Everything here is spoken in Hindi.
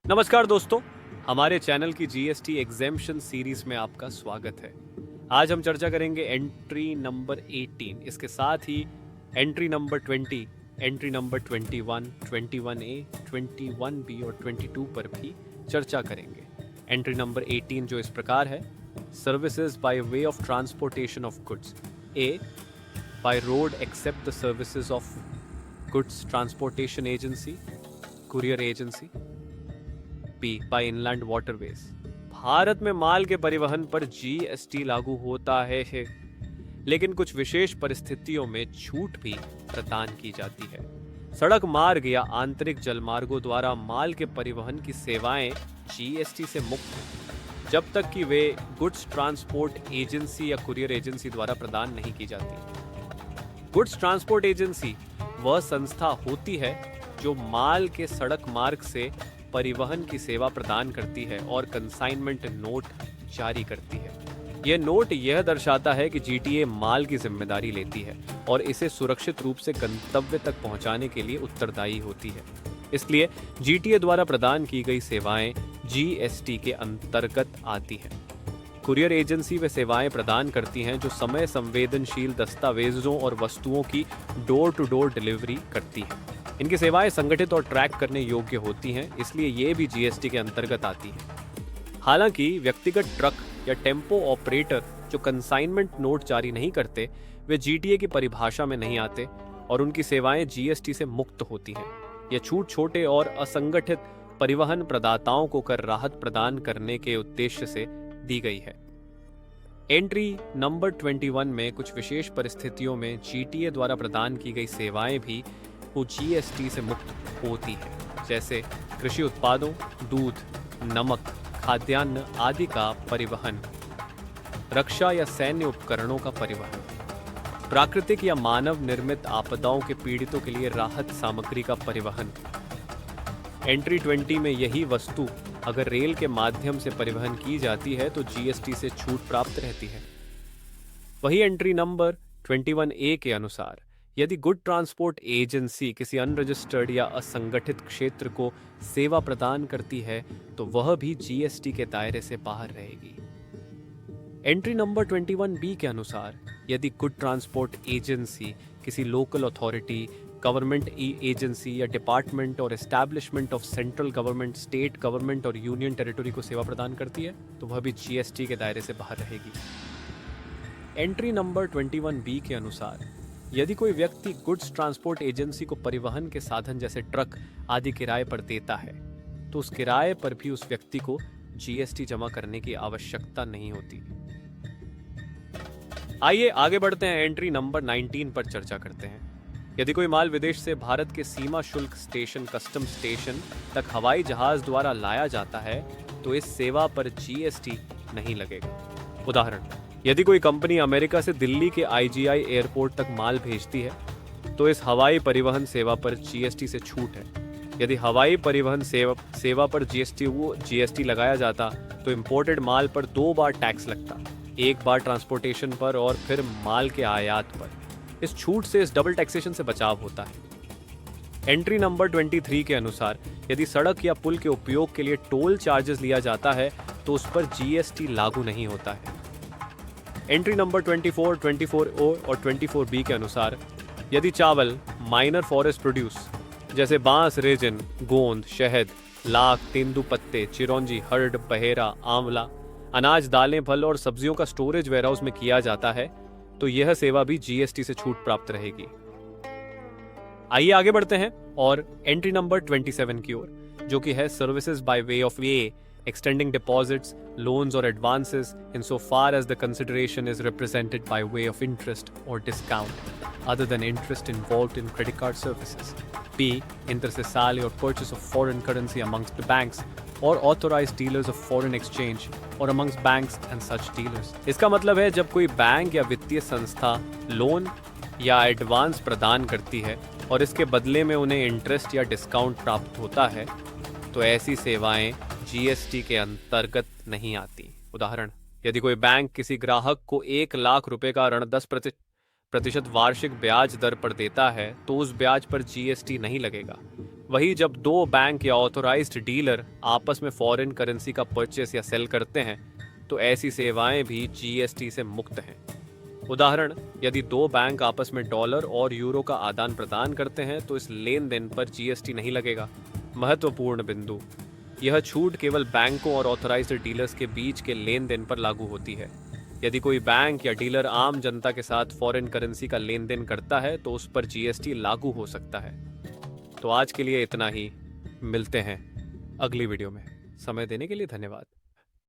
नमस्कार दोस्तों, हमारे चैनल की जीएसटी एग्जेम्पशन सीरीज में आपका स्वागत है। आज हम चर्चा करेंगे एंट्री नंबर 18, इसके साथ ही entry number 20, entry number 21, 21A, 21B और 22 पर भी चर्चा करेंगे। एंट्री नंबर 18 जो इस प्रकार है, services by way of transportation of goods. A, by road except the services of goods transportation agency, courier agency. B, by inland waterways. Bharat में माल के परिवहन पर जीएसटी लागू होता है, लेकिन कुछ विशेष परिस्थितियों में छूट भी प्रदान की जाती है। सड़क मार्ग या आंतरिक जलमार्गों द्वारा माल के परिवहन की सेवाएं जीएसटी से मुक्त हैं, जब तक कि वे गुड्स ट्रांसपोर्ट एजेंसी या कुरियर एजेंसी द्वारा प्रदान नहीं की जाती। गुड्स ट्रांसपोर्ट एजेंसी वह संस्था होती है जो माल के सड़क मार्ग से परिवहन की सेवा प्रदान करती है और कंसाइनमेंट नोट जारी करती है। यह नोट यह दर्शाता है कि जीटीए माल की जिम्मेदारी लेती है और इसे सुरक्षित रूप से गंतव्य तक पहुंचाने के लिए उत्तरदायी होती है। इसलिए जीटीए द्वारा प्रदान की गई सेवाएं जीएसटी के अंतर्गत आती हैं। कुरियर एजेंसी वे सेवाएं प्रदान करती हैं जो समय संवेदनशील दस्तावेजों और वस्तुओं की डोर टू डोर डिलीवरी करती हैं। इनकी सेवाएं संगठित और ट्रैक करने योग्य होती हैं, इसलिए ये भी जीएसटी के अंतर्गत आती हैं। हालांकि व्यक्तिगत ट्रक या टेम्पो ऑपरेटर जो कंसाइनमेंट नोट जारी नहीं करते, वे जीटीए की परिभाषा में नहीं आते और उनकी सेवाएं जीएसटी से मुक्त होती हैं। यह छूट छोटे और असंगठित परिवहन प्रदाताओं को कर राहत प्रदान करने के उद्देश्य से दी गई है। एंट्री नंबर 21 में कुछ विशेष परिस्थितियों में जीटीए द्वारा प्रदान की गई सेवाएं भी वो जीएसटी से मुक्त होती है, जैसे कृषि उत्पादों, दूध, नमक, खाद्यान्न आदि का परिवहन, रक्षा या सैन्य उपकरणों का परिवहन, प्राकृतिक या मानव निर्मित आपदाओं के पीड़ितों के लिए राहत सामग्री का परिवहन। एंट्री 20 में यही वस्तु अगर रेल के माध्यम से परिवहन की जाती है तो जीएसटी से छूट प्राप्त रहती है। वही एंट्री नंबर 21A के अनुसार यदि गुड ट्रांसपोर्ट एजेंसी किसी अनरजिस्टर्ड या असंगठित क्षेत्र को सेवा प्रदान करती है तो वह भी जीएसटी के दायरे से बाहर रहेगी। एंट्री नंबर 21B के अनुसार यदि गुड ट्रांसपोर्ट एजेंसी किसी लोकल अथॉरिटी, गवर्नमेंट एजेंसी या डिपार्टमेंट और establishment of central government, state government और यूनियन टेरिटरी को सेवा प्रदान करती है तो वह भी जीएसटी के दायरे से बाहर रहेगी। एंट्री नंबर 21B के अनुसार यदि कोई व्यक्ति गुड्स ट्रांसपोर्ट एजेंसी को परिवहन के साधन जैसे ट्रक आदि किराए पर देता है तो उस किराए पर भी उस व्यक्ति को जीएसटी जमा करने की आवश्यकता नहीं होती। आइए आगे बढ़ते हैं, एंट्री नंबर 19 पर चर्चा करते हैं। यदि कोई माल विदेश से भारत के सीमा शुल्क स्टेशन, कस्टम स्टेशन तक हवाई जहाज द्वारा लाया जाता है तो इस सेवा पर जीएसटी नहीं लगेगा। उदाहरण, यदि कोई कंपनी अमेरिका से दिल्ली के आईजीआई एयरपोर्ट तक माल भेजती है तो इस हवाई परिवहन सेवा पर जीएसटी से छूट है। यदि हवाई परिवहन सेवा पर जीएसटी लगाया जाता तो इंपोर्टेड माल पर 2 बार टैक्स लगता, एक बार ट्रांसपोर्टेशन पर और फिर माल के आयात पर। इस छूट से इस डबल टैक्सेशन से बचाव होता है। एंट्री नंबर 23 के अनुसार यदि सड़क या पुल के उपयोग के लिए टोल चार्जेस लिया जाता है तो उस पर जीएसटी लागू नहीं होता है। एंट्री नंबर 24, 24O और 24B के अनुसार यदि चावल, माइनर फॉरेस्ट प्रोड्यूस जैसे बांस, रेजिन, गोंद, शहद, लाख, तेंदुपत्ते, चिरौंजी, हर्ड, बहेरा, आंवला, अनाज, दालें, फल और सब्जियों का स्टोरेज वेयरहाउस में किया जाता है तो यह सेवा भी जीएसटी से छूट प्राप्त रहेगी। आइए आगे बढ़ते हैं और एंट्री नंबर 27 की ओर, जो कि है services by way of A, extending deposits, loans or advances insofar as the consideration is represented by way of interest or discount other than interest involved in credit card services. B, inter-sale or purchase of foreign currency amongst the banks or authorized dealers of foreign exchange or amongst banks and such dealers. इसका मतलब है जब कोई बैंक या वित्तीय संस्था लोन या एडवांस प्रदान करती है और इसके बदले में उन्हें इंटरेस्ट या डिस्काउंट प्राप्त होता है तो ऐसी सेवाएं जीएसटी के अंतर्गत नहीं आती। उदाहरण, यदि कोई बैंक किसी ग्राहक को 1 लाख रुपए का ऋण 10% वार्षिक ब्याज दर पर देता है तो उस ब्याज पर जीएसटी नहीं लगेगा। वही जब दो बैंक या ऑथोराइज्ड डीलर आपस में फॉरेन करेंसी का परचेस या सेल करते हैं तो ऐसी सेवाएं भी जीएसटी से मुक्त हैं। उदाहरण, यदि दो बैंक आपस में डॉलर और यूरो का आदान प्रदान करते हैं तो इस लेन देन पर जीएसटी नहीं लगेगा। महत्वपूर्ण बिंदु, यह छूट केवल बैंकों और ऑथराइज्ड डीलर्स के बीच के लेन देन पर लागू होती है। यदि कोई बैंक या डीलर आम जनता के साथ फॉरेन करेंसी का लेन देन करता है तो उस पर जीएसटी लागू हो सकता है। तो आज के लिए इतना ही, मिलते हैं अगली वीडियो में। समय देने के लिए धन्यवाद।